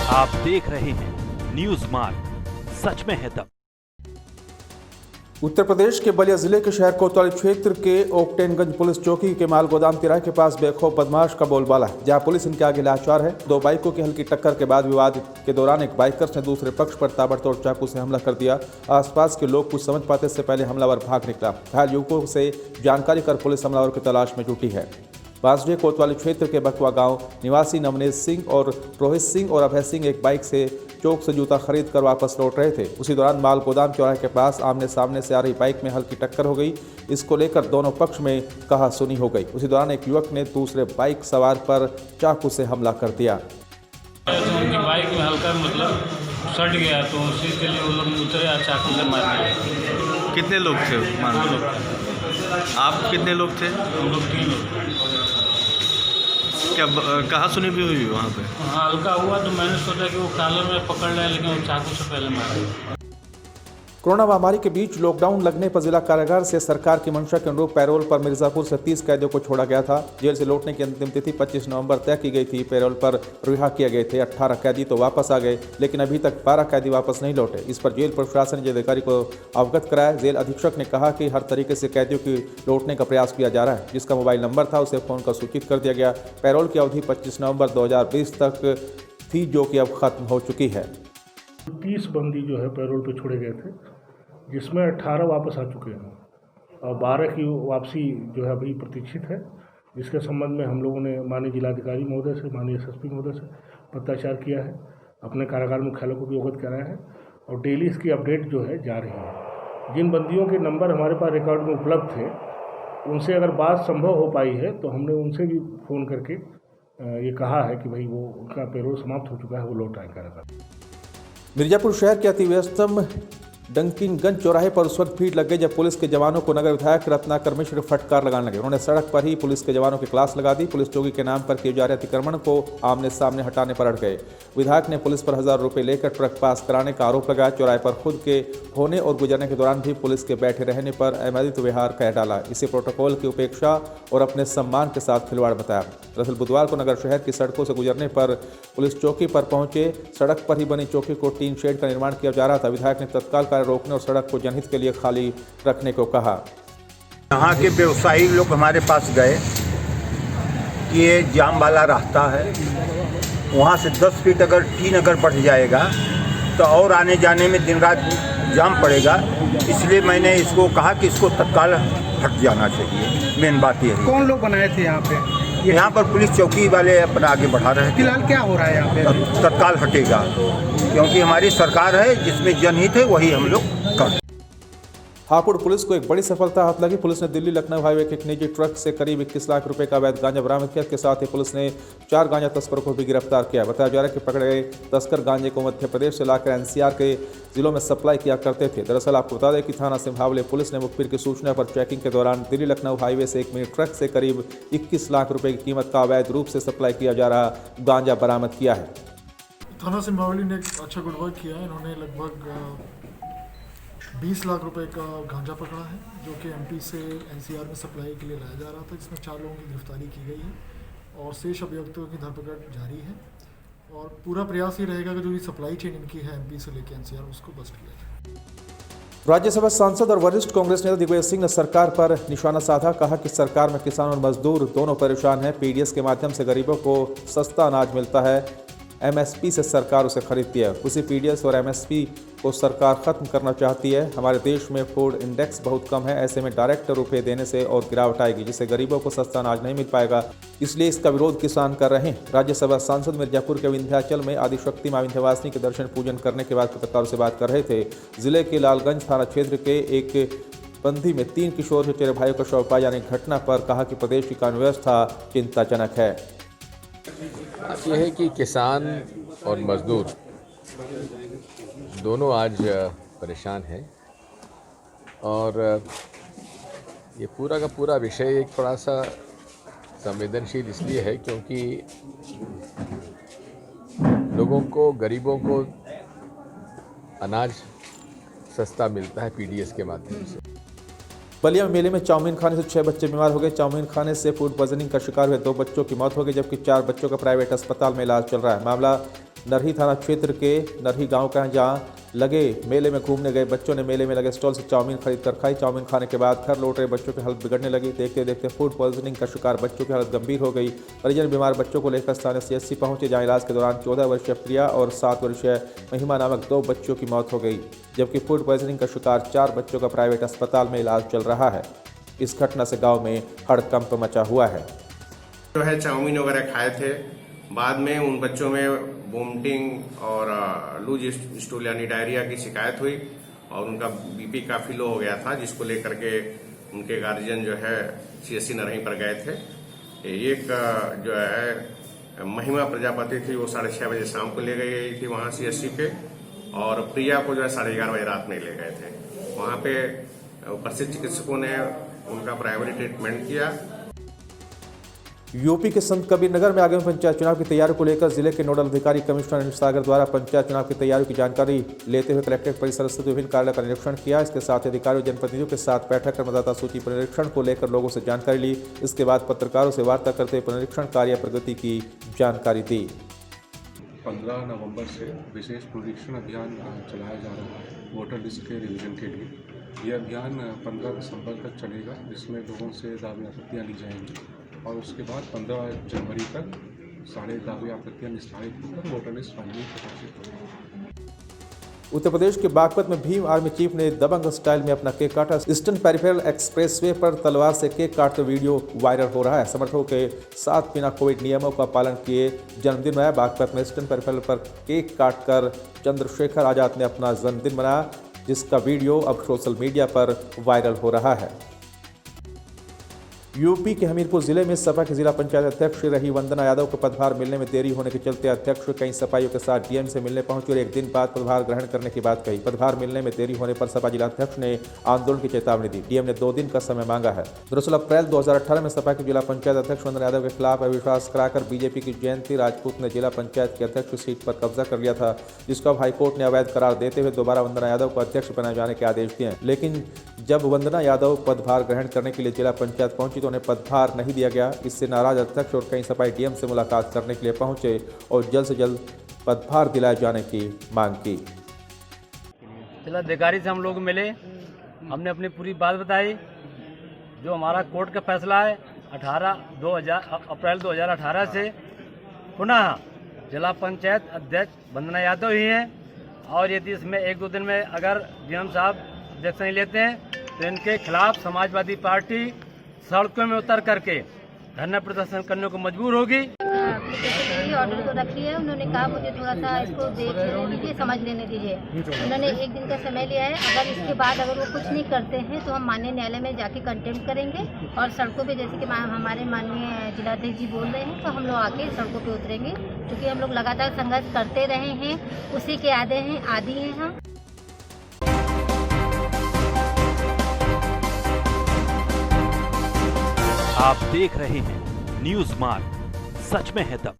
आप देख रहे हैं न्यूज मार्ग, सच में है दम। उत्तर प्रदेश के बलिया जिले के शहर कोतवाली क्षेत्र के ओकटेनगंज पुलिस चौकी के माल गोदाम तिराहे के पास बेखौफ बदमाश का बोलबाला है, जहां पुलिस इनके आगे लाचार है। दो बाइकों की हल्की टक्कर के बाद विवाद के दौरान एक बाइकर्स ने दूसरे पक्ष पर ताबड़तोड़ चाकू से हमला कर दिया। आसपास के लोग कुछ समझ पाते से पहले हमलावर भाग निकला। घायल युवकों से जानकारी कर पुलिस हमलावर की तलाश में जुटी है। बांसडीह कोतवाली क्षेत्र के बकवा गांव निवासी नवनीत सिंह और रोहित सिंह और अभय सिंह एक बाइक से चौक से जूता खरीद कर वापस लौट रहे थे। उसी दौरान माल गोदाम चौराहे के पास आमने सामने से आ रही बाइक में हल्की टक्कर हो गई। इसको लेकर दोनों पक्ष में कहासुनी हो गई। उसी दौरान एक युवक ने दूसरे बाइक सवार पर चाकू से हमला कर दिया। तो उनकी बाइक में हल्का सट गया, तो उसी के लिए वो लोग उतरे और चाकू से मार दिया। कितने लोग थे? दो लोग थे। आप कितने लोग थे? हम लोग 3 लोग। क्या कहाँ सुनी भी हुई वहाँ पे? हाँ, हल्का हुआ तो मैंने सोचा कि वो कॉलर में पकड़ लिया, लेकिन वो चाकू से पहले मारा। कोरोना महामारी के बीच लॉकडाउन लगने पर जिला कारागार से सरकार की मंशा के अनुरूप पैरोल पर मिर्जापुर से 30 कैदियों को छोड़ा गया था। जेल से लौटने की अंतिम तिथि 25 नवंबर तय की गई थी। पैरोल पर रिहा किए गए थे 18 कैदी तो वापस आ गए, लेकिन अभी तक 12 कैदी वापस नहीं लौटे। इस पर जेल प्रशासन ने अधिकारी को अवगत कराया। जेल अधीक्षक ने कहा कि हर तरीके से कैदियों की लौटने का प्रयास किया जा रहा है। जिसका मोबाइल नंबर था उसे फोन कर सूचित कर दिया गया। पैरोल की अवधि 25 नवंबर 2020 तक थी, जो कि अब खत्म हो चुकी है। 30 बंदी जो है पैरोल पे छोड़े गए थे, जिसमें 18 वापस आ चुके हैं और 12 की वापसी जो है अभी प्रतीक्षित है। जिसके संबंध में हम लोगों ने माननीय जिलाधिकारी महोदय से, माननीय एसएसपी महोदय से पत्राचार किया है, अपने कारागार मुख्यालय को भी अवगत कराया है और डेली इसकी अपडेट जो है जा रही है। जिन बंदियों के नंबर हमारे पास रिकॉर्ड में उपलब्ध थे, उनसे अगर बात संभव हो पाई है तो हमने उनसे भी फ़ोन करके ये कहा है कि भाई वो उनका पैरोल समाप्त हो चुका है, वो लौट आए कारागार। मिर्जापुर शहर के अतिव्यस्तम डंकिनगंज चौराहे पर उस वक्त भीड़ लग गई जब पुलिस के जवानों को नगर विधायक रत्नाकर मिश्र फटकार लगाने लगे। उन्होंने सड़क पर ही पुलिस के जवानों की क्लास लगा दी। पुलिस चौकी के नाम पर किए जा रहे अतिक्रमण को आमने सामने हटाने पर अड़ गए। विधायक ने पुलिस पर 1000 रुपये लेकर ट्रक पास कराने का आरोप लगाया। चौराहे पर खुद के होने और गुजरने के दौरान भी पुलिस के बैठे रहने पर अमर्यादित व्यवहार कह डाला। इसे प्रोटोकॉल की उपेक्षा और अपने सम्मान के साथ खिलवाड़ बताया। दरअसल बुधवार को नगर शहर की सड़कों से गुजरने पर पुलिस चौकी पर पहुंचे। सड़क पर ही बनी चौकी को टीन शेड का निर्माण किया जा रहा था। विधायक ने तत्काल कार्य रोकने और सड़क को जनहित के लिए खाली रखने को कहा। यहाँ के व्यवसायी लोग हमारे पास गए कि ये जाम वाला रास्ता है, वहाँ से 10 फीट अगर टीन अगर बढ़ जाएगा तो और आने जाने में दिन रात जाम पड़ेगा। इसलिए मैंने इसको कहा कि इसको तत्काल हट जाना चाहिए। मेन बात ये है। कौन लोग बनाए थे यहाँ पे? यहाँ पर पुलिस चौकी वाले अपना आगे बढ़ा रहे थे। फिलहाल क्या हो रहा है यहाँ पे? तत्काल हटेगा, क्योंकि हमारी सरकार है जिसमें जनहित है, वही हम लोग कर। हापुड़ पुलिस को एक बड़ी सफलता हाथ लगी। पुलिस ने दिल्ली लखनऊ हाईवे के एक निजी ट्रक से करीब 21 लाख रुपए का अवैध गांजा बरामद किया। इसके साथ ही पुलिस ने 4 गांजा तस्करों को भी गिरफ्तार किया। बताया जा रहा है कि पकड़े गए तस्कर गांजे को मध्य प्रदेश से लाकर एनसीआर के जिलों में सप्लाई किया करते थे। दरअसल आपको बता दें कि थाना सिंभावली पुलिस ने मुखबिर की सूचना पर चेकिंग के दौरान दिल्ली लखनऊ हाईवे से एक मिनी ट्रक से करीब 21 लाख रुपए की कीमत का अवैध रूप से सप्लाई किया जा रहा गांजा बरामद किया है। थाना सिंभावली ने एक अच्छा गुड वर्क किया है। इन्होंने लगभग 20 लाख रुपए का गांजा पकड़ा है, जो कि एमपी से एनसीआर में सप्लाई के लिए लाया जा रहा था, जिसमें 4 लोगों की गिरफ्तारी की गई है और शेष अभियुक्तों की धरपकड़ जारी है। और पूरा प्रयास ये रहेगा कि जो ये सप्लाई चेन इनकी है एमपी से लेकर एनसीआर, उसको बस्ट किया जाए। राज्यसभा सांसद और वरिष्ठ कांग्रेस नेता दिग्विजय सिंह ने सरकार पर निशाना साधा। कहा कि सरकार में किसान और मजदूर दोनों परेशान हैं। पीडीएस के माध्यम से गरीबों को सस्ता अनाज मिलता है। एमएसपी से सरकार उसे खरीदती है। उसी पीडीएस और एमएसपी को सरकार खत्म करना चाहती है। हमारे देश में फूड इंडेक्स बहुत कम है। ऐसे में डायरेक्ट रुपए देने से और गिरावट आएगी, जिससे गरीबों को सस्ता अनाज नहीं मिल पाएगा। इसलिए इसका विरोध किसान कर रहे हैं। राज्यसभा सांसद मिर्जापुर के विंध्याचल में आदिशक्ति मां विंध्यवासिनी के दर्शन पूजन करने के बाद पत्रकारों से बात कर रहे थे। जिले के लालगंज थाना क्षेत्र के एक बंदी में 3 किशोर चचेरे भाइयों का शव पाए जाने की घटना पर कहा कि प्रदेश की कानून व्यवस्था चिंताजनक है। ये है कि किसान और मजदूर दोनों आज परेशान हैं और ये पूरा का पूरा विषय एक थोड़ा सा संवेदनशील इसलिए है क्योंकि लोगों को, गरीबों को अनाज सस्ता मिलता है पीडीएस के माध्यम से। बलिया में मेले में चाउमीन खाने से 6 बच्चे बीमार हो गए। चाउमीन खाने से फूड पॉइजनिंग का शिकार हुए 2 बच्चों की मौत हो गई, जबकि 4 बच्चों का प्राइवेट अस्पताल में इलाज चल रहा है। मामला नरही थाना क्षेत्र के नरही गांव का है, जहां लगे मेले में घूमने गए बच्चों ने मेले में लगे स्टॉल से चाउमीन खरीद कर खाई। चाउमीन खाने के बाद घर लौट रहे बच्चों की हालत बिगड़ने लगी। देखते देखते फूड पॉइजनिंग का शिकार बच्चों की हालत गंभीर हो गई। परिजन बीमार बच्चों को लेकर स्थानीय CHC पहुंचे, जहां इलाज के दौरान 14 वर्षीय प्रिया और 7 वर्षीय महिमा नामक 2 बच्चों की मौत हो गई, जबकि फूड पॉइजनिंग का शिकार 4 बच्चों का प्राइवेट अस्पताल में इलाज चल रहा है। इस घटना से गाँव में हड़कंप मचा हुआ है। जो है चाउमीन वगैरह खाए थे, बाद में उन बच्चों में वोमिटिंग और लूज स्टूल यानी डायरिया की शिकायत हुई और उनका BP काफी लो हो गया था, जिसको लेकर के उनके गार्जियन जो है CHC नरही पर गए थे। एक जो है महिमा प्रजापति थी, वो 6:30 बजे शाम को ले गई थी वहां CHC पे, और प्रिया को जो है 11:30 बजे रात में ले गए थे। वहां पे प्रसिद्ध चिकित्सकों ने उनका प्राइमरी ट्रीटमेंट किया। यूपी के संत कबीर नगर में आगामी पंचायत चुनाव की तैयारी को लेकर जिले के नोडल अधिकारी कमिश्नर अनिल सागर द्वारा पंचायत चुनाव की तैयारियों की जानकारी लेते हुए कलेक्ट्रेट परिसर स्थित विभिन्न कार्यालय का निरीक्षण किया। इसके साथ ही अधिकारियों जनप्रतिनिधियों के साथ बैठक कर मतदाता सूची पुनरीक्षण को लेकर लोगों से जानकारी ली। इसके बाद पत्रकारों से वार्ता करते हुए पुनरीक्षण कार्य प्रगति की जानकारी दी। 15 नवंबर से विशेष पुनरीक्षण अभियान चलाया जा रहा है वोटर लिस्ट के रिवीजन के लिए। यह अभियान 15 दिसंबर तक चलेगा, जिसमें लोगों से दावे आपत्तियाँ ली जाएंगी और उसके बाद 15 जनवरी तक सारे दावे आपत्तियाँ निस्तारित होकर वोटर लिस्ट फाइनली प्रकाशित होगी। उत्तर प्रदेश के बागपत में भीम आर्मी चीफ ने दबंग स्टाइल में अपना केक काटा। ईस्टर्न पेरिफेरल एक्सप्रेसवे पर तलवार से केक काटते वीडियो वायरल हो रहा है। समर्थकों के साथ बिना कोविड नियमों का पालन किए जन्मदिन मनाया। बागपत में ईस्टर्न पेरिफेरल पर केक काटकर चंद्रशेखर आजाद ने अपना जन्मदिन मनाया, जिसका वीडियो अब सोशल मीडिया पर वायरल हो रहा है। यूपी के हमीरपुर जिले में सपा की जिला पंचायत अध्यक्ष रही वंदना यादव को पदभार मिलने में देरी होने के चलते अध्यक्ष कई सपाइयों के साथ डीएम से मिलने पहुंचे और एक दिन बाद पदभार ग्रहण करने की बात कही। पदभार मिलने में देरी होने पर सपा जिला अध्यक्ष ने आंदोलन की चेतावनी दी। डीएम ने 2 दिन का समय मांगा है। दरअसल अप्रैल 2018 में सपा की जिला पंचायत अध्यक्ष वंदना यादव के खिलाफ अविश्वास कराकर बीजेपी की जयंती राजपूत ने जिला पंचायत की अध्यक्ष सीट पर कब्जा कर लिया था, जिसको अब हाईकोर्ट ने अवैध करार देते हुए दोबारा वंदना यादव को अध्यक्ष बनाए जाने के आदेश दिए। लेकिन जब वंदना यादव पदभार ग्रहण करने के लिए जिला पंचायत पहुंची तो उन्हें पदभार नहीं दिया गया। इससे नाराज अध्यक्ष और कई सपाई डीएम से मुलाकात करने के लिए पहुंचे और जल्द से जल्द पदभार दिलाए जाने की मांग की। जिलाधिकारी से हम लोग मिले, हमने अपनी पूरी बात बताई। जो हमारा कोर्ट का फैसला है 18 अप्रैल 2018 से पुनः जिला पंचायत अध्यक्ष वंदना यादव ही हैं, और यदि इसमें 1-2 दिन में अगर डीएम साहब अध्यक्ष नहीं लेते हैं तो इनके खिलाफ समाजवादी पार्टी सड़कों में उतर करके धरना प्रदर्शन करने को मजबूर होगी। ऑर्डर तो रखी है, उन्होंने कहा मुझे थोड़ा सा इसको देख लेने दीजिए, समझ लेने दीजिए। उन्होंने 1 दिन का समय लिया है। अगर इसके बाद अगर वो कुछ नहीं करते हैं तो हम माननीय न्यायालय में जाके कंटेम्प्ट करेंगे और सड़कों पे, जैसे कि हमारे माननीय जिलाध्यक्ष जी बोल रहे हैं, तो हम लोग आके सड़कों पे उतरेंगे, क्योंकि हम लोग लगातार संघर्ष करते रहे हैं, उसी के आदी हैं हम। आप देख रहे हैं न्यूज़ मार्ग, सच में है दम।